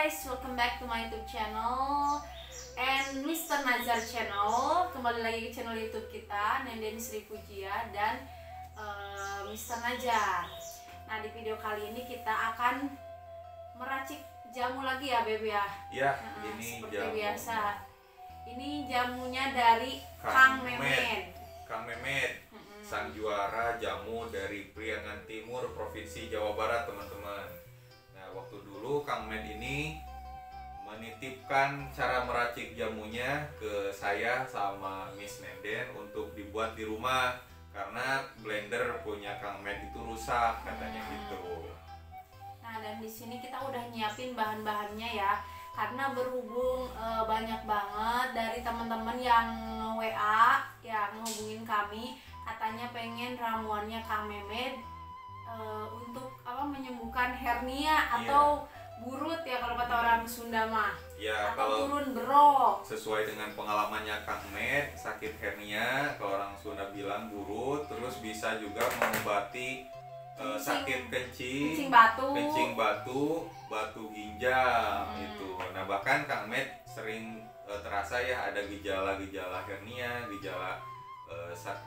guys, welcome back to my YouTube channel and Mr. Nazar channel. Kembali lagi ke channel YouTube kita, Nenden Sri Pujia dan Mr. Nazar. Nah, di video kali ini kita akan meracik jamu lagi ya, Beb ya. Ya, Seperti jamu. biasa. Ini jamunya dari Kang Memet. Kang Memet, sang juara jamu dari Priangan Timur, Provinsi Jawa Barat, teman-teman. Nah, waktu dulu Kang Memet ini menitipkan cara meracik jamunya ke saya sama Miss Nenden untuk dibuat di rumah karena blender punya Kang Memet itu rusak katanya gitu. Nah, dan di sini kita udah nyiapin bahan-bahannya ya, karena berhubung banyak banget dari teman-teman yang WA yang ngehubungin kami, katanya pengen ramuannya Kang Memet untuk menyembuhkan hernia atau burut ya kalau kata orang Sunda mah. Ya, atau kalau turun berok. sesuai dengan pengalamannya Kang Met, sakit hernia, kalau orang Sunda bilang burut, terus bisa juga mengobati sakit kencing batu, batu ginjal itu. Nah, bahkan Kang Met sering terasa ya ada gejala-gejala hernia, gejala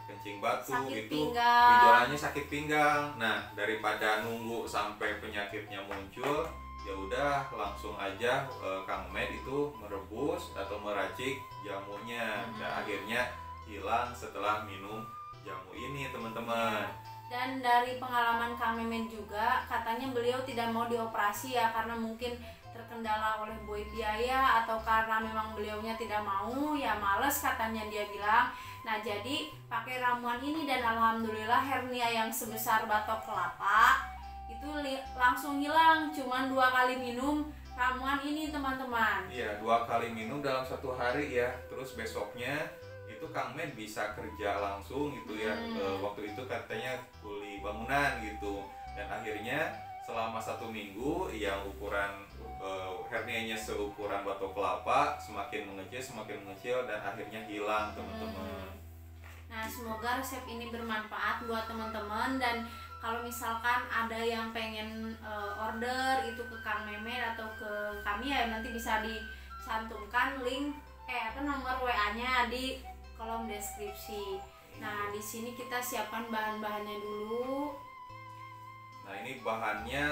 kencing batu sakit gitu, pinggang. gejalanya sakit pinggang. Nah, daripada nunggu sampai penyakitnya muncul, ya udah langsung aja Kang Met itu merebus atau meracik jamunya. Dan akhirnya hilang setelah minum jamu ini, teman-teman. Dan dari pengalaman Kang Memet juga, katanya beliau tidak mau dioperasi ya karena mungkin terkendala oleh biaya atau karena memang beliaunya tidak mau ya, males katanya dia bilang. Nah, jadi pakai ramuan ini dan alhamdulillah hernia yang sebesar batok kelapa itu langsung hilang, cuman 2 kali minum ramuan ini, teman-teman. Iya, 2 kali minum dalam 1 hari ya. Terus besoknya itu Kang Met bisa kerja langsung gitu ya. Waktu itu katanya kuli bangunan gitu. Dan akhirnya selama 1 minggu yang ukuran hernianya seukuran batok kelapa semakin mengecil dan akhirnya hilang, teman-teman. Nah, semoga resep ini bermanfaat buat teman-teman, dan kalau misalkan ada yang pengen order itu ke Kang Memet atau ke kami ya, nanti bisa dicantumkan link nomor WA-nya di kolom deskripsi. Nah, di sini kita siapkan bahan-bahannya dulu. Nah, ini bahannya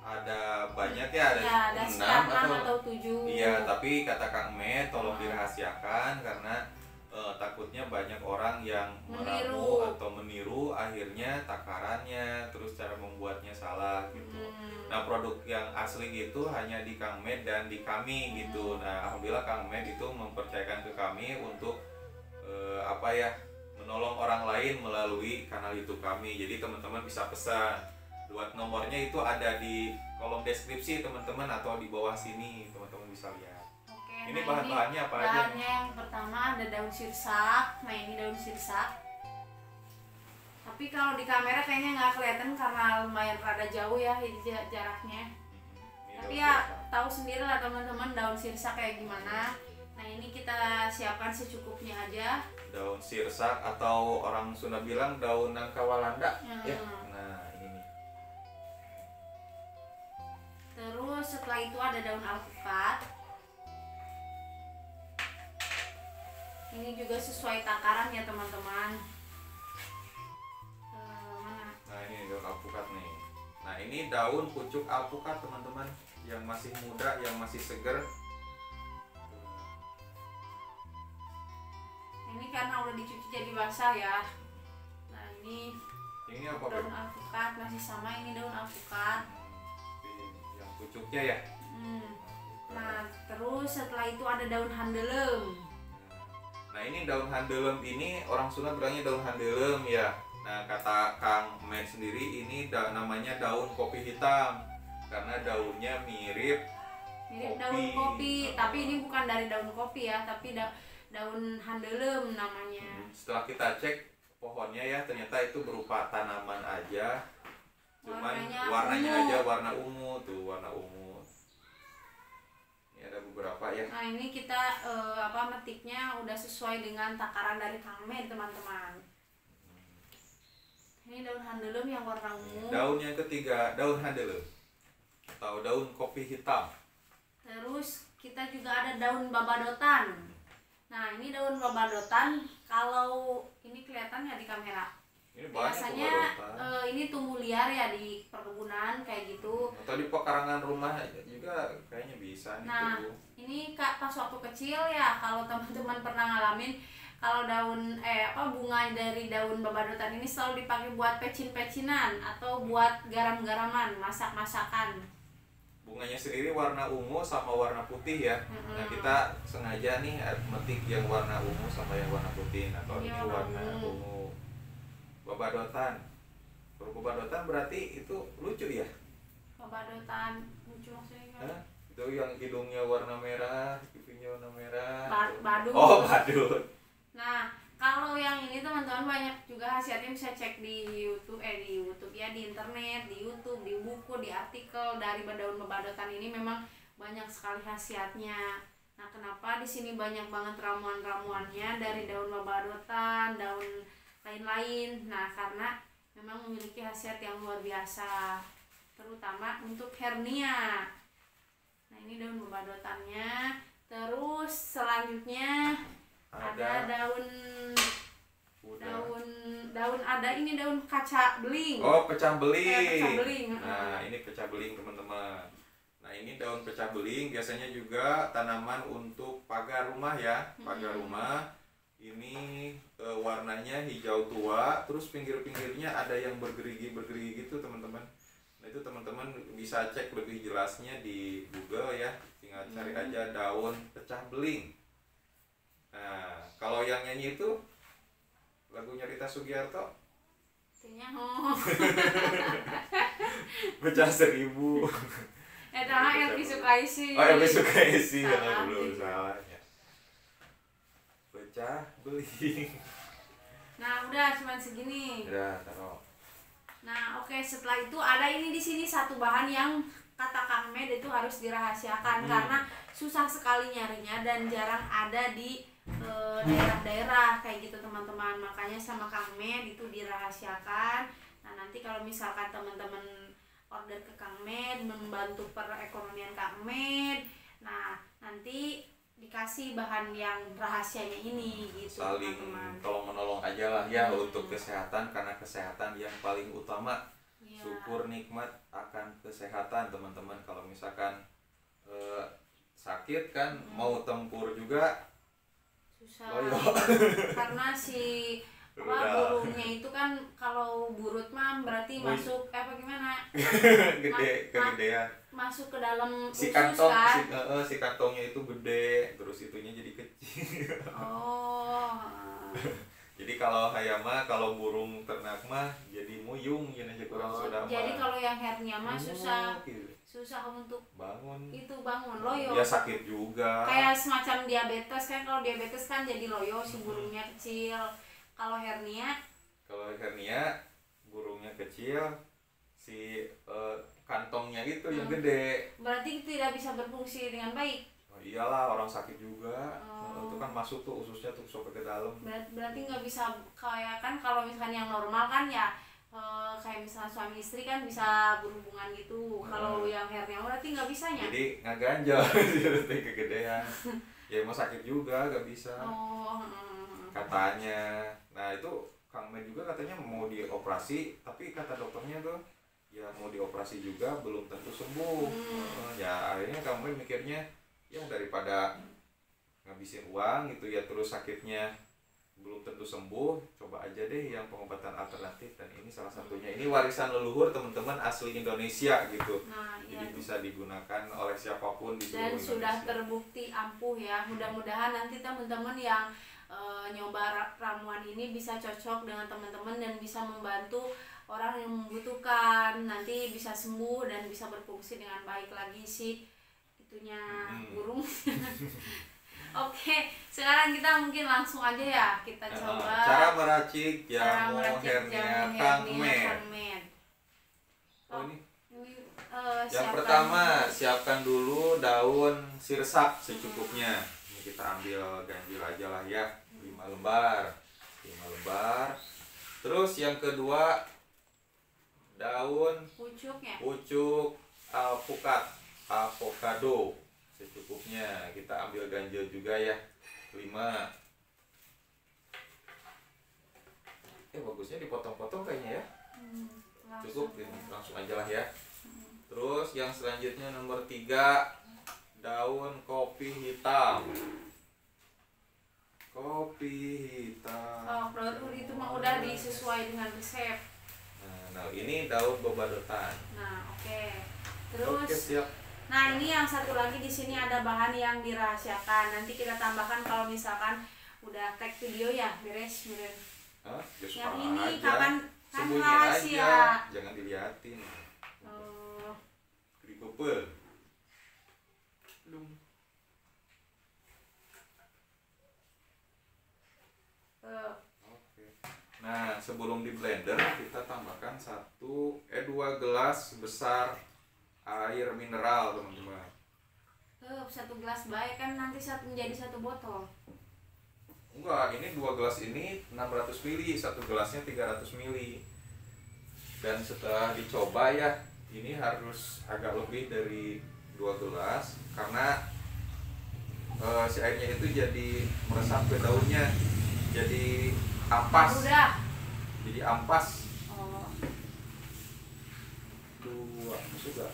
ada banyak ya, ada 6 atau 7. Iya, tapi kata Kang Met tolong dirahasiakan karena takutnya banyak orang yang meramu atau meniru, akhirnya takarannya terus cara membuatnya salah gitu. Nah, produk yang asli gitu hanya di Kang Met dan di kami gitu. Nah, alhamdulillah Kang Met itu mempercayakan ke kami untuk menolong orang lain melalui kanal YouTube kami. Jadi teman-teman bisa pesan. Buat nomornya itu ada di kolom deskripsi, teman-teman, atau di bawah sini teman-teman bisa lihat. Oke, Ini nah bahan-bahannya apa aja? Bahannya yang pertama ada daun sirsak. Nah, ini daun sirsak. Tapi kalau di kamera kayaknya nggak kelihatan karena lumayan rada jauh ya jaraknya. Tapi ya tahu sendiri lah teman-teman daun sirsak kayak gimana. Nah, ini kita siapkan secukupnya aja. Daun sirsak atau orang Sunda bilang daun nangka walanda ya. Nah, ini. Terus setelah itu ada daun alpukat. Ini juga sesuai takaran ya, teman-teman. Mana? Nah, ini daun alpukat nih. Nah, ini daun pucuk alpukat, teman-teman, yang masih muda, yang masih seger. Ini karena udah dicuci jadi basah ya. Nah, ini apa, daun alpukat masih sama, ini daun alpukat. Yang pucuknya ya. Nah, terus setelah itu ada daun handelem. Nah, ini daun handelem ini orang Sunda bilangnya daun handelem ya. Nah, kata Kang Met sendiri ini namanya daun kopi hitam karena daunnya mirip daun kopi, tapi ini bukan dari daun kopi ya, tapi daun handelem namanya. Setelah kita cek pohonnya ya, ternyata itu berupa tanaman aja. Cuman warnanya aja warna ungu tuh, warna ungu. Ini ada beberapa ya. Nah, ini kita metiknya udah sesuai dengan takaran dari Kang Met, teman-teman. Ini daun handelem yang warna ungu. Daun yang ketiga, daun handelem atau daun kopi hitam. Terus kita juga ada daun babadotan. Nah, ini daun babadotan kalau ini kelihatan ya di kamera. Ini banyak Biasanya babadotan. ini tumbuh liar ya di perkebunan kayak gitu. Atau di pekarangan rumah juga kayaknya bisa nih Nah, tumbuh. ini Kak pas waktu kecil ya, kalau teman-teman pernah ngalamin, kalau daun bunga dari daun babadotan ini selalu dipakai buat pecin-pecinan atau buat garam-garaman, masak-masakan. Bunganya sendiri warna ungu sama warna putih ya. Nah, kita sengaja nih metik yang warna ungu sama yang warna putih. Nah, kalau Ini ini warna warna ungu. ungu. Babadotan. Kalau babadotan berarti itu lucu ya? Babadotan lucu maksudnya gimana? Hah? Itu yang hidungnya warna merah, pipinya warna merah. Badut. Oh, badut. Nah, kalau yang ini teman-teman banyak juga khasiatnya, bisa cek di YouTube ya, di internet, di YouTube, di buku, di artikel dari daun babadotan ini memang banyak sekali khasiatnya. Nah, kenapa di sini banyak banget ramuan-ramuannya dari daun babadotan, daun lain-lain. Nah, karena memang memiliki khasiat yang luar biasa, terutama untuk hernia. Nah, ini daun babadotannya. Terus selanjutnya ada daun ada ini daun kaca beling. Oh, pecah beling. Pecah beling. Nah, ini pecah beling teman-teman. Nah, ini daun pecah beling biasanya juga tanaman untuk pagar rumah ya. Pagar rumah ini warnanya hijau tua, terus pinggir-pinggirnya ada yang bergerigi gitu teman-teman. Nah, itu teman-teman bisa cek lebih jelasnya di Google ya. Tinggal cari aja daun pecah beling. Nah, kalau yang nyanyi itu lagunya Rita Sugiarto, Artinya pecah seribu. Tahu Elvi Sukaisi. Oh, Elvi Sukaisi Salah. belum salahnya. Pecah beling. Nah, udah cuman segini. Udah, taruh. Nah, oke, setelah itu ada ini di sini satu bahan yang kata Kang Med itu harus dirahasiakan karena susah sekali nyarinya dan jarang ada di daerah-daerah kayak gitu teman-teman. Makanya sama Kang Med itu dirahasiakan. Nah, nanti kalau misalkan teman-teman order ke Kang Med, membantu perekonomian Kang Med, nah nanti dikasih bahan yang rahasianya ini gitu Saling teman-teman. tolong menolong aja lah ya untuk kesehatan, karena kesehatan yang paling utama. Iya. Syukur nikmat akan kesehatan teman-teman. Kalau misalkan sakit kan mau tempur juga Susah. loyo. Karena si Udah. burungnya itu kan, kalau burut mah berarti Wih. masuk gimana? Kegedean. Masuk ke dalam Si usus kantong kan? si kantongnya itu gede, terus itunya jadi kecil. Oh. Jadi kalau hayama, kalau burung ternak mah jadi muyung ya aja kurang sudah mah. Jadi kalau yang hernia mah susah Gitu. susah untuk Bangun. itu bangun loyo. Ya sakit juga. Kayak semacam diabetes kan, kalau diabetes kan jadi loyo si burungnya kecil. Kalau hernia burungnya kecil, si kantongnya itu yang gede. berarti tidak bisa berfungsi dengan baik. Oh, iyalah, orang sakit juga. Oh. Itu kan masuk tuh ususnya tuh sampai ke dalam. Berarti nggak bisa kayak kan, kalau misalkan yang normal kan ya kayak misalnya suami istri kan bisa berhubungan gitu. Kalau yang hernia berarti nggak bisanya. Jadi ngaganjel jadi kegedean. Ya emang sakit juga, gak bisa. Oh. Katanya. Nah, itu Kang Med juga katanya mau dioperasi, tapi kata dokternya tuh ya mau dioperasi juga belum tentu sembuh. Ya akhirnya Kang Med mikirnya ya daripada ngabisin uang gitu ya, terus sakitnya belum tentu sembuh, coba aja deh yang pengobatan alternatif. Dan ini salah satunya, ini warisan leluhur teman-teman, asli Indonesia gitu. Nah, Jadi iya. bisa digunakan oleh siapapun di seluruh Dan Indonesia. sudah terbukti ampuh ya. Mudah-mudahan nanti teman-teman yang nyoba ramuan ini bisa cocok dengan teman-teman dan bisa membantu orang yang membutuhkan, nanti bisa sembuh dan bisa berfungsi dengan baik lagi si itunya burung. Oke, sekarang kita mungkin langsung aja ya kita coba cara meracik cara jamu meracik hernia jamu Kang hernia Med. Kang Med. Oh, ini Ini, yang siapkan- pertama, siapkan dulu daun sirsak secukupnya. Ini kita ambil ganjil aja lah ya, 5 lembar. 5 lembar. Terus yang kedua, daun pucuknya. pucuk alpukat, avocado secukupnya. Kita ambil ganjil juga ya, 5. Bagusnya dipotong-potong kayaknya ya. Cukup ini, langsung aja lah ya. Terus yang selanjutnya nomor 3, daun kopi hitam. Kopi hitam. Oh, bro, itu mah udah disesuai dengan resep. Nah, ini daun bobadotan. Nah, oke. Terus, oke, siap. Nah ini yang satu lagi di sini ada bahan yang dirahasiakan. Nanti kita tambahkan kalau misalkan udah tag video ya, beres. Yang ini aja. kapan kan Sembunyiin rahasia. aja, jangan diliatin. Dikupel. Belum. Oke. Nah, sebelum di blender kita tambahkan 2 gelas besar air mineral, teman-teman. 1 gelas baik kan nanti menjadi 1 botol. Enggak, ini 2 gelas ini 600 ml, 1 gelasnya 300 ml. Dan setelah dicoba ya, ini harus agak lebih dari 2 gelas karena si airnya itu jadi meresap ke daunnya. Jadi ampas. Udah. Jadi ampas. Oh. 2, masuk gak?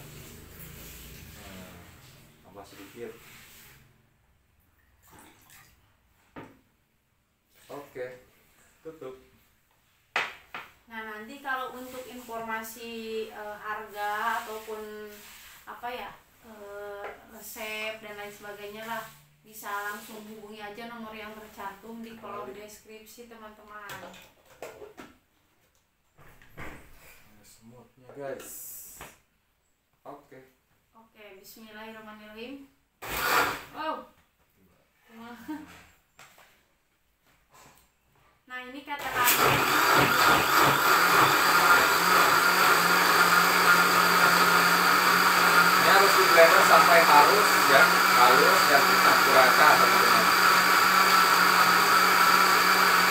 Ampas sedikit. Oke, tutup. Nah nanti kalau untuk informasi harga ataupun apa ya resep dan lain sebagainya lah, bisa langsung hubungi aja nomor yang tercantum di kolom deskripsi teman-teman. Semutnya guys. Oke. Bismillahirrahmanirrahim. Oh. Nah ini kata kami ini harus di blender sampai halus ya, halus dan campur rata teman-teman.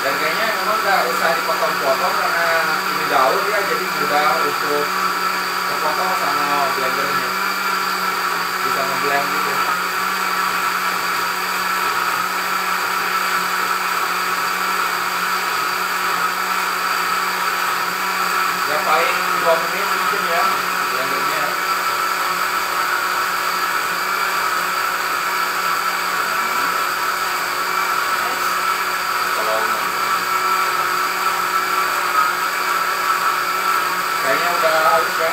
Dan kayaknya memang nggak usah dipotong-potong karena ini daun ya, jadi mudah untuk terpotong sama blendernya, bisa ngeblend gitu. Ya paling 2 menit mungkin ya blendernya. Kalau kayaknya udah halus ya.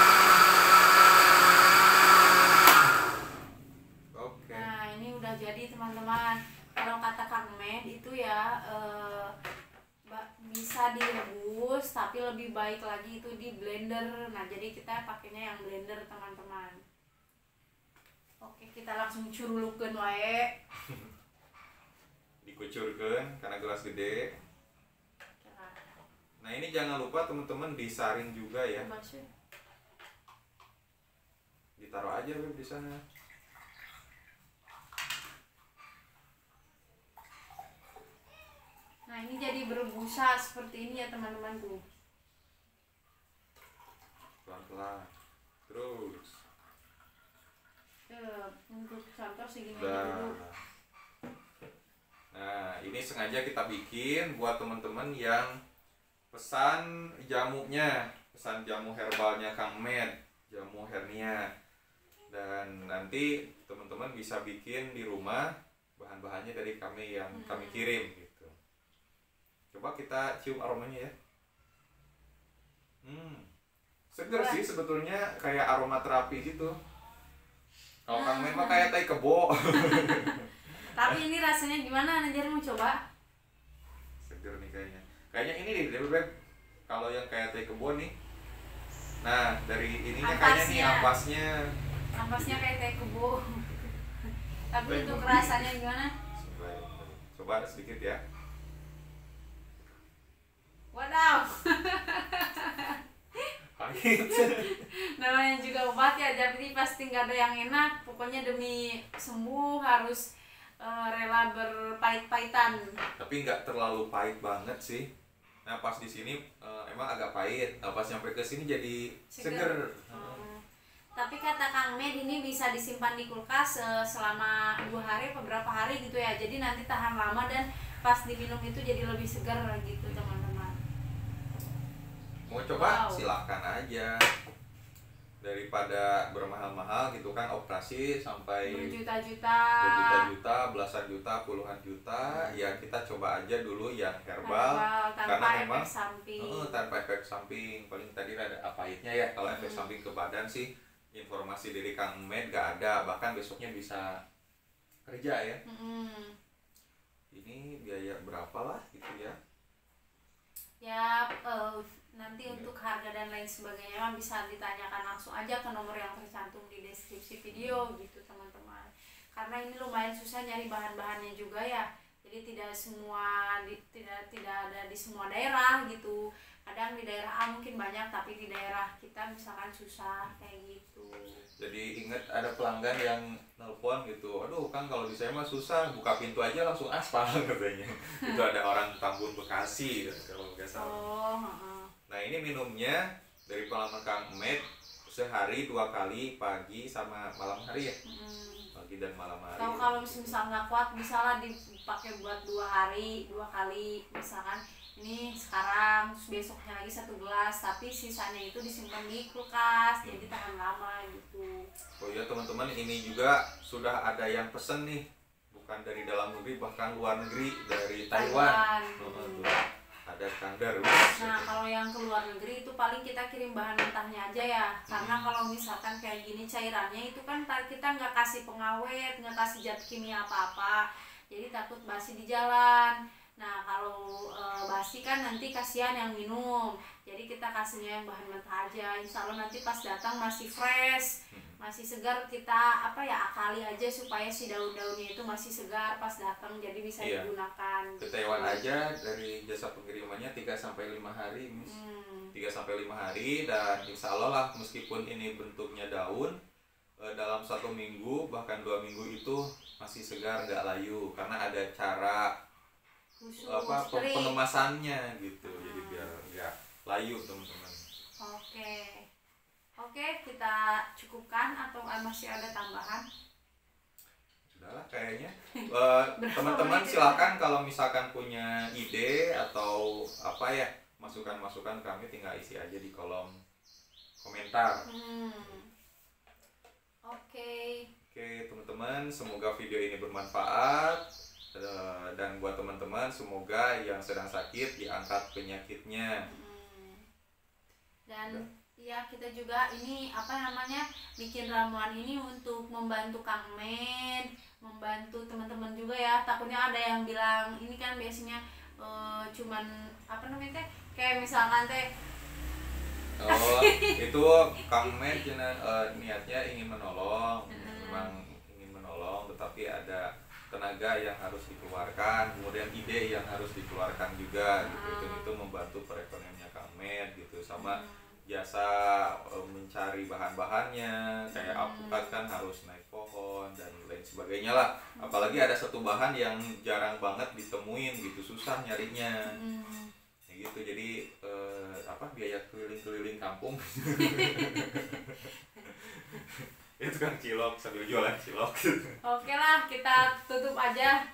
Oke. Nah ini udah jadi teman-teman. Kalau kata Kang Med itu ya bisa direbus, tapi lebih baik lagi itu di blender. Nah jadi kita pakainya yang blender teman-teman. Oke, kita langsung curulukeun wae. Dikucurkan karena gelas gede. Nah ini jangan lupa teman-teman disaring juga ya. Ditaruh aja Beb di sana. Nah ini jadi berbusa seperti ini ya teman-teman tuh. Pelan-pelan. Terus. Untuk contoh segini Udah. aja dulu. Nah ini sengaja kita bikin buat teman-teman yang pesan jamunya, pesan jamu herbalnya Kang Med, jamu hernia. Dan nanti teman-teman bisa bikin di rumah, bahan-bahannya dari kami yang kami kirim gitu. Coba kita cium aromanya ya. Seger sih sebetulnya, kayak aroma terapi gitu. Kalau Kang Med mah kayak tai kebo. Tapi ini rasanya gimana? Najar mau coba? Seger nih kayaknya. Kayaknya ini nih, Beb. Kalau yang kayak tai kebo nih. Nah, dari ininya kayaknya nih ampasnya. Ampasnya kayak teh kebo. Tapi untuk rasanya gimana? Coba sedikit ya. Wadaw. Pahit. Namanya juga obat ya, jadi pasti nggak ada yang enak. Pokoknya demi sembuh harus rela berpahit-pahitan. Tapi nggak terlalu pahit banget sih. Nah pas di sini emang agak pahit. Nah, pas nyampe ke sini jadi seger. Tapi kata Kang Med ini bisa disimpan di kulkas selama 2 hari atau berapa hari gitu ya. Jadi nanti tahan lama dan pas diminum itu jadi lebih segar gitu teman-teman. Mau coba Wow. silahkan aja. Daripada bermahal-mahal gitu kan, operasi sampai Berjuta-juta, berjuta-juta, belasan juta, puluhan juta, ya kita coba aja dulu yang herbal, tanpa karena memang efek samping. tanpa efek samping. Paling tadi ada pahitnya ya, kalau efek samping ke badan sih informasi dari Kang Med gak ada, bahkan besoknya bisa kerja ya. Ini biaya berapa lah gitu ya? Ya nanti untuk harga dan lain sebagainya kan bisa ditanyakan langsung aja ke nomor yang tercantum di deskripsi video gitu teman-teman. Karena ini lumayan susah nyari bahan-bahannya juga ya. Jadi tidak semua tidak ada di semua daerah gitu. Kadang di daerah A mungkin banyak, tapi di daerah kita misalkan susah kayak gitu. Jadi ingat ada pelanggan yang nelpon gitu, aduh Kang kalau di saya mah susah, buka pintu aja langsung aspal katanya. Itu ada orang Tambun Bekasi kalau nggak salah. Nah ini minumnya dari pengalaman Kang Med, sehari 2 kali, pagi sama malam hari ya. Pagi dan malam hari. Atau kalau misal nggak kuat bisa lah dipakai buat 2 hari 2 kali, misalkan ini sekarang terus besoknya lagi 1 gelas, tapi sisanya itu disimpan di kulkas jadi tahan lama gitu. Oh ya teman-teman, ini juga sudah ada yang pesen nih, bukan dari dalam negeri bahkan luar negeri, dari Taiwan. Ada Kang Darwis. Nah kalau yang ke luar negeri itu paling kita kirim bahan mentahnya aja ya, karena kalau misalkan kayak gini cairannya itu kan kita nggak kasih pengawet, nggak kasih zat kimia apa-apa, jadi takut basi di jalan. Nah kalau basi kan nanti kasihan yang minum, jadi kita kasihnya yang bahan mentah aja. Insya Allah nanti pas datang masih fresh, masih segar. Kita akali aja supaya si daun-daunnya itu masih segar pas datang, jadi bisa digunakan. Ke Taiwan aja dari jasa pengirimannya 3-5 hari, Miss. 3-5 hari, dan insya Allah lah meskipun ini bentuknya daun, dalam 1 minggu bahkan 2 minggu itu masih segar, nggak layu, karena ada cara pengemasannya gitu. Jadi biar nggak layu teman-teman. Oke, kita cukupkan atau masih ada tambahan? Sudahlah kayaknya. Teman-teman silahkan kalau misalkan punya ide atau masukan-masukan, kami tinggal isi aja di kolom komentar. Oke teman-teman, semoga video ini bermanfaat. Dan buat teman-teman semoga yang sedang sakit diangkat penyakitnya. Dan ya kita juga ini bikin ramuan ini untuk membantu Kang Med, membantu teman-teman juga ya. Takutnya ada yang bilang ini kan biasanya cuman kayak misalkan itu Kang Med niatnya ingin menolong, memang ingin menolong, tetapi ada tenaga yang harus dikeluarkan, kemudian ide yang harus dikeluarkan juga gitu. Itu membantu perekonomiannya Kang Med gitu, sama jasa mencari bahan-bahannya kayak alpukat kan harus naik pohon dan lain sebagainya lah. Apalagi ada satu bahan yang jarang banget ditemuin gitu, susah nyarinya. Gitu, jadi biaya keliling-keliling kampung. Itu kan cilok sambil jualan cilok. Oke lah, kita tutup aja.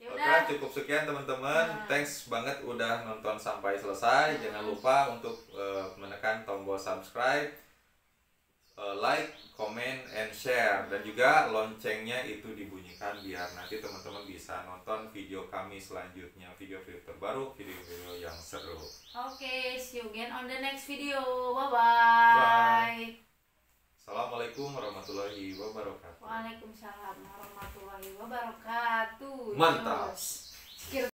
Oke, cukup sekian teman-teman. Thanks banget udah nonton sampai selesai. Jangan lupa untuk menekan tombol subscribe, like, comment, and share, dan juga loncengnya itu dibunyikan biar nanti teman-teman bisa nonton video kami selanjutnya, video-video terbaru, video-video yang seru. Oke, see you again on the next video. Bye. Assalamualaikum warahmatullahi wabarakatuh. Waalaikumsalam warahmatullahi wabarakatuh. Mantap.